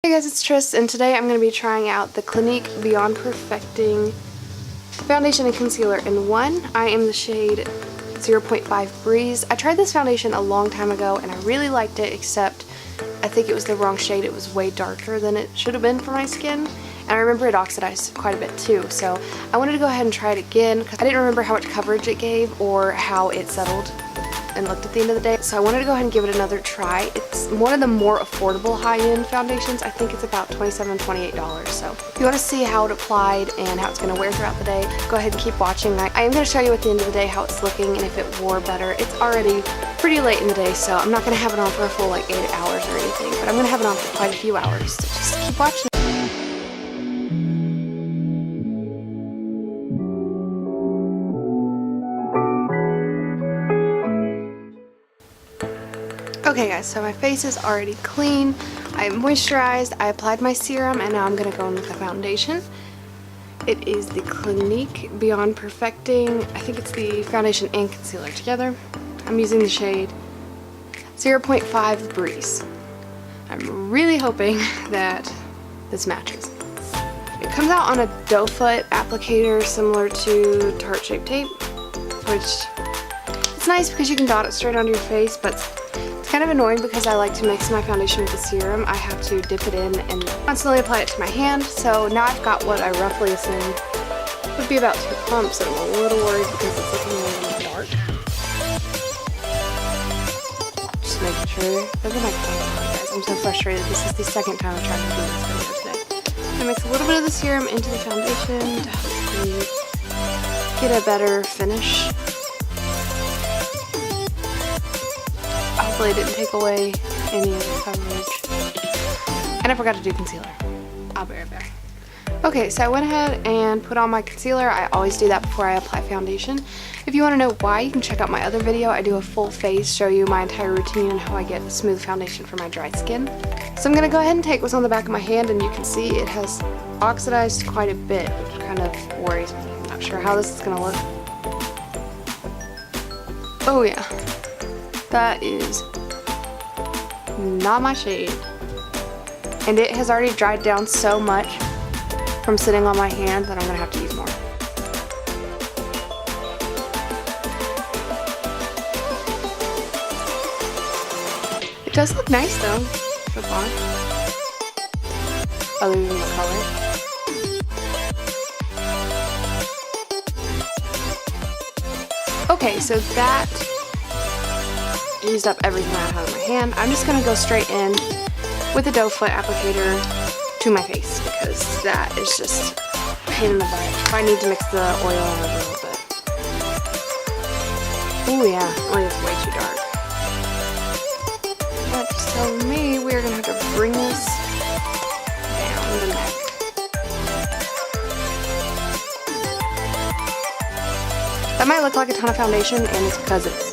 Hey guys, it's Tris, and today I'm going to be trying out the Clinique Beyond Perfecting Foundation and Concealer in one. I am the shade 0.5 Breeze. I tried this foundation a long time ago and I really liked it, except I think it was the wrong shade. It was way darker than it should have been for my skin. And I remember it oxidized quite a bit too, so I wanted to go ahead and try it again because I didn't remember how much coverage it gave or how it settled and looked at the end of the day. So I wanted to go ahead and give it another try. It's one of the more affordable high-end foundations. I think it's about $27, $28. So if you want to see how it applied and how it's going to wear throughout the day, go ahead and keep watching. I am going to show you at the end of the day how it's looking and if it wore better. It's already pretty late in the day, so I'm not going to have it on for a full like 8 hours or anything, but I'm going to have it on for quite a few hours. So just keep watching. Okay guys, so my face is already clean. I moisturized, I applied my serum, and now I'm going to go in with the foundation. It is the Clinique Beyond Perfecting. I think it's the foundation and concealer together. I'm using the shade 0.5 Breeze. I'm really hoping that this matches. It comes out on a doe foot applicator similar to Tarte Shape Tape, which it's nice because you can dot it straight onto your face, but it's kind of annoying because I like to mix my foundation with the serum. I have to dip it in and constantly apply it to my hand, so now I've got what I roughly assume would be about 2 pumps, and I'm a little worried because it's looking a little dark. Just making sure. There's a microphone on, guys. I'm so frustrated. This is the second time I've tried to do this video today. I mix a little bit of the serum into the foundation to hopefully get a better finish. Hopefully it didn't take away any of the coverage. And I forgot to do concealer. I'll be right back. Okay, so I went ahead and put on my concealer. I always do that before I apply foundation. If you want to know why, you can check out my other video. I do a full face, show you my entire routine and how I get a smooth foundation for my dry skin. So I'm going to go ahead and take what's on the back of my hand, and you can see it has oxidized quite a bit, which kind of worries me. I'm not sure how this is going to look. Oh yeah. That is not my shade. And it has already dried down so much from sitting on my hand that I'm going to have to use more. It does look nice though, so far. Other than the color. Okay, so that used up everything I had on my hand. I'm just going to go straight in with the doe foot applicator to my face because that is just a pain in the butt. If I need to mix the oil in a little bit. Oh yeah, oh it's way too dark. That's telling me we're going to have to bring this down the neck. That might look like a ton of foundation, and it's because it is.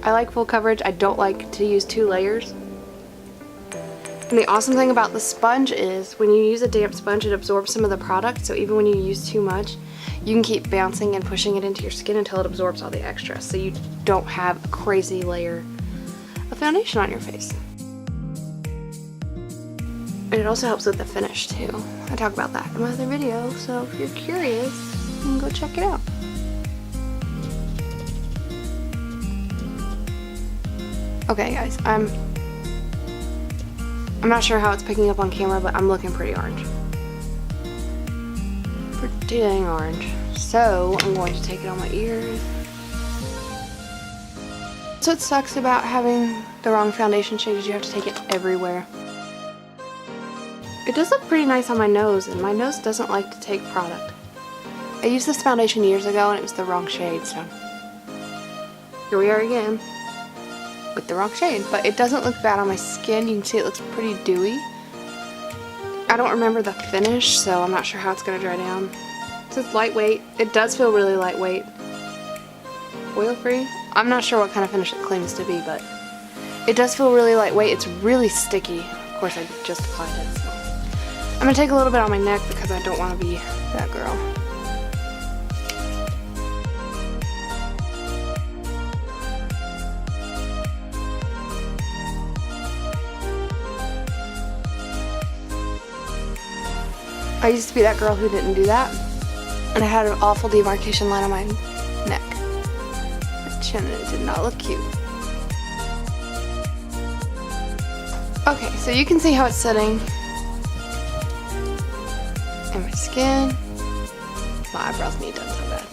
I like full coverage. I don't like to use 2 layers. And the awesome thing about the sponge is when you use a damp sponge, it absorbs some of the product, so even when you use too much, you can keep bouncing and pushing it into your skin until it absorbs all the extra, so you don't have a crazy layer of foundation on your face. And it also helps with the finish too. I talk about that in my other video, so if you're curious, you can go check it out. Okay guys, I'm not sure how it's picking up on camera, but I'm looking pretty orange. Pretty dang orange. So I'm going to take it on my ears. So what sucks about having the wrong foundation shade is you have to take it everywhere. It does look pretty nice on my nose, and my nose doesn't like to take product. I used this foundation years ago and it was the wrong shade, so here we are again with the wrong shade, but it doesn't look bad on my skin. You can see it looks pretty dewy. I don't remember the finish, so I'm not sure how it's going to dry down. So it's lightweight. It does feel really lightweight. Oil-free? I'm not sure what kind of finish it claims to be, but it does feel really lightweight. It's really sticky. Of course, I just applied it, so I'm going to take a little bit on my neck because I don't want to be that girl. I used to be that girl who didn't do that, and I had an awful demarcation line on my neck. My chin, it did not look cute. Okay, so you can see how it's sitting in my skin. My eyebrows need done so bad.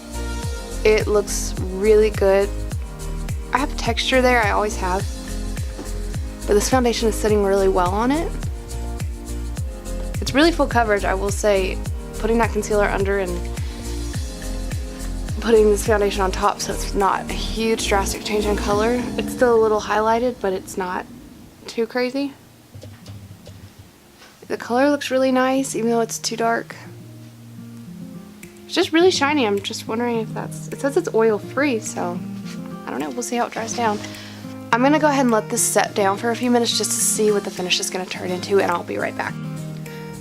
It looks really good. I have texture there, I always have, but this foundation is sitting really well on it. It's really full coverage, I will say. Putting that concealer under and putting this foundation on top, so it's not a huge drastic change in color. It's still a little highlighted, but it's not too crazy. The color looks really nice, even though it's too dark. It's just really shiny. I'm just wondering if that's... It says it's oil free, so I don't know. We'll see how it dries down. I'm going to go ahead and let this set down for a few minutes just to see what the finish is going to turn into, and I'll be right back.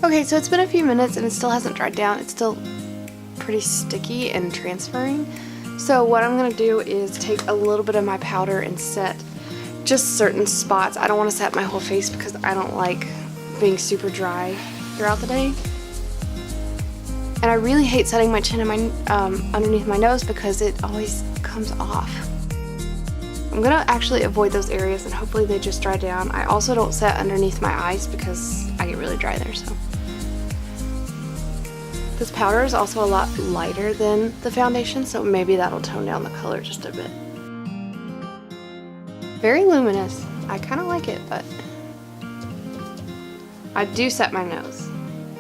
Okay, so it's been a few minutes and it still hasn't dried down. It's still pretty sticky and transferring. So what I'm going to do is take a little bit of my powder and set just certain spots. I don't want to set my whole face because I don't like being super dry throughout the day. And I really hate setting my chin and my underneath my nose because it always comes off. I'm gonna actually avoid those areas and hopefully they just dry down. I also don't set underneath my eyes because I get really dry there, so. This powder is also a lot lighter than the foundation, so maybe that'll tone down the color just a bit. Very luminous. I kind of like it, but I do set my nose,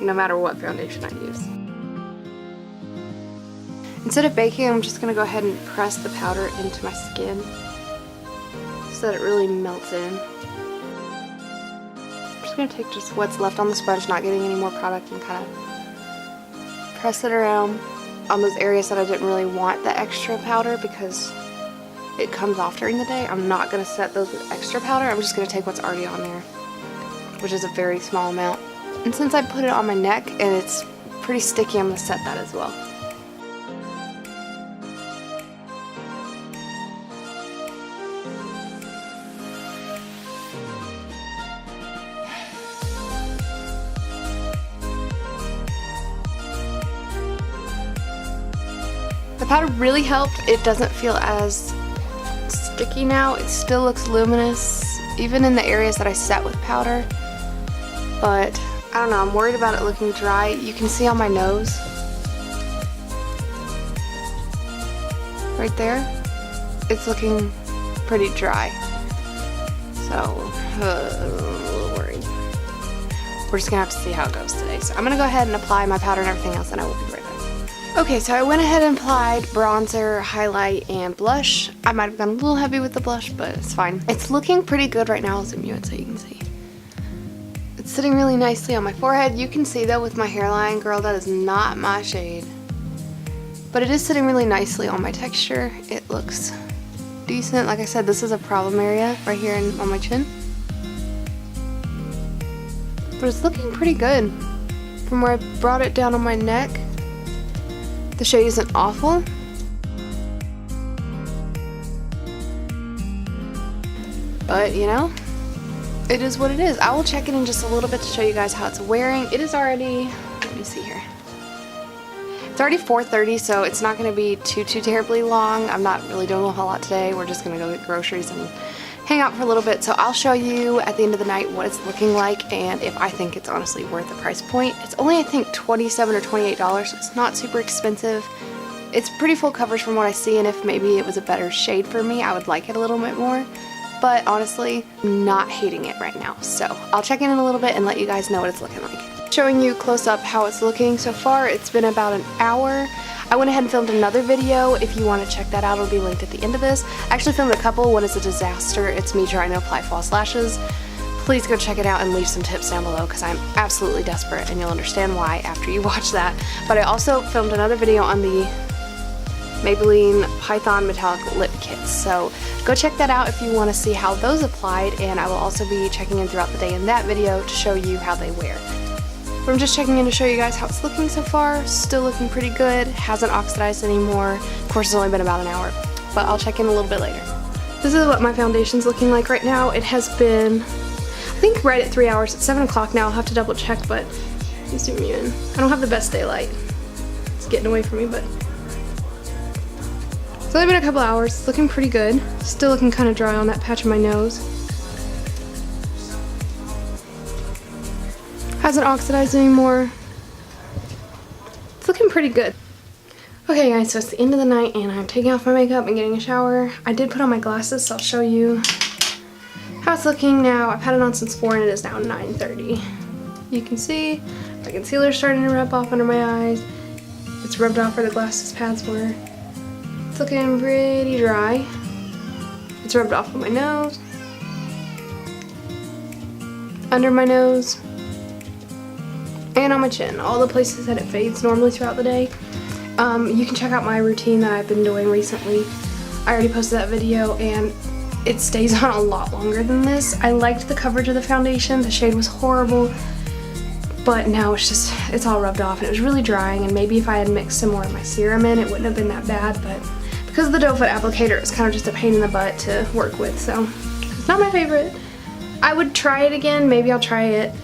no matter what foundation I use. Instead of baking, I'm just going to go ahead and press the powder into my skin so that it really melts in. I'm just going to take just what's left on the sponge, not getting any more product, and kind of press it around on those areas that I didn't really want the extra powder because it comes off during the day. I'm not going to set those with extra powder. I'm just going to take what's already on there, which is a very small amount. And since I put it on my neck and it's pretty sticky, I'm going to set that as well. The powder really helped. It doesn't feel as sticky now. It still looks luminous, even in the areas that I set with powder. But I don't know, I'm worried about it looking dry. You can see on my nose, right there, it's looking pretty dry. So, I'm a little worried. We're just gonna have to see how it goes today. So I'm gonna go ahead and apply my powder and everything else, and I will be right back. Okay, so I went ahead and applied bronzer, highlight, and blush. I might have gone a little heavy with the blush, but it's fine. It's looking pretty good right now. I'll zoom you in so you can see. It's sitting really nicely on my forehead. You can see though with my hairline, girl, that is not my shade. But it is sitting really nicely on my texture. It looks decent. Like I said, this is a problem area right here on my chin. But it's looking pretty good. From where I brought it down on my neck, the shade isn't awful. But, you know, it is what it is. I will check it in just a little bit to show you guys how it's wearing. It is already, let me see here. It's already 4:30, so it's not going to be too terribly long. I'm not really doing a whole lot today. We're just going to go get groceries and hang out for a little bit. So I'll show you at the end of the night what it's looking like and if I think it's honestly worth the price point. It's only, I think, $27 or $28, so it's not super expensive. It's pretty full coverage from what I see, and if maybe it was a better shade for me, I would like it a little bit more. But honestly, I'm not hating it right now. So I'll check in a little bit and let you guys know what it's looking like. Showing you close up how it's looking so far. It's been about an hour. I went ahead and filmed another video. If you want to check that out, it'll be linked at the end of this. I actually filmed a couple. One is a disaster. It's me trying to apply false lashes. Please go check it out and leave some tips down below because I'm absolutely desperate, and you'll understand why after you watch that. But I also filmed another video on the Maybelline Python Metallic Lip Kits. So go check that out if you want to see how those applied, and I will also be checking in throughout the day in that video to show you how they wear. But I'm just checking in to show you guys how it's looking so far. Still looking pretty good. Hasn't oxidized anymore. Of course, it's only been about an hour, but I'll check in a little bit later. This is what my foundation's looking like right now. It has been, I think, right at 3 hours. It's 7 o'clock now. I'll have to double check, but Let me zoom you in. I don't have the best daylight. It's getting away from me, but. It's only been a couple hours. It's looking pretty good. Still looking kind of dry on that patch of my nose. Hasn't oxidized anymore. It's looking pretty good. Okay guys, so it's the end of the night and I'm taking off my makeup and getting a shower. I did put on my glasses, so I'll show you how it's looking now. I've had it on since 4 and it is now 9:30. You can see my concealer's starting to rub off under my eyes. It's rubbed off where the glasses pads were. It's looking pretty dry. It's rubbed off on my nose, under my nose, and on my chin. All the places that it fades normally throughout the day. You can check out my routine that I've been doing recently. I already posted that video and it stays on a lot longer than this. I liked the coverage of the foundation. The shade was horrible, but now it's all rubbed off and it was really drying, and maybe if I had mixed some more of my serum in, it wouldn't have been that bad, but because of the doe foot applicator, it's kind of just a pain in the butt to work with, so it's not my favorite. I would try it again. Maybe I'll try it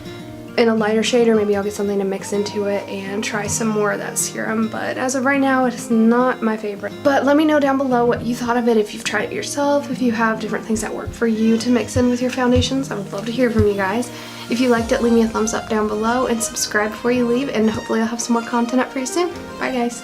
in a lighter shade, or maybe I'll get something to mix into it and try some more of that serum, but as of right now it is not my favorite. But let me know down below what you thought of it, if you've tried it yourself, if you have different things that work for you to mix in with your foundations. I would love to hear from you guys. If you liked it, leave me a thumbs up down below and subscribe before you leave, and hopefully I'll have some more content up for you soon. Bye guys.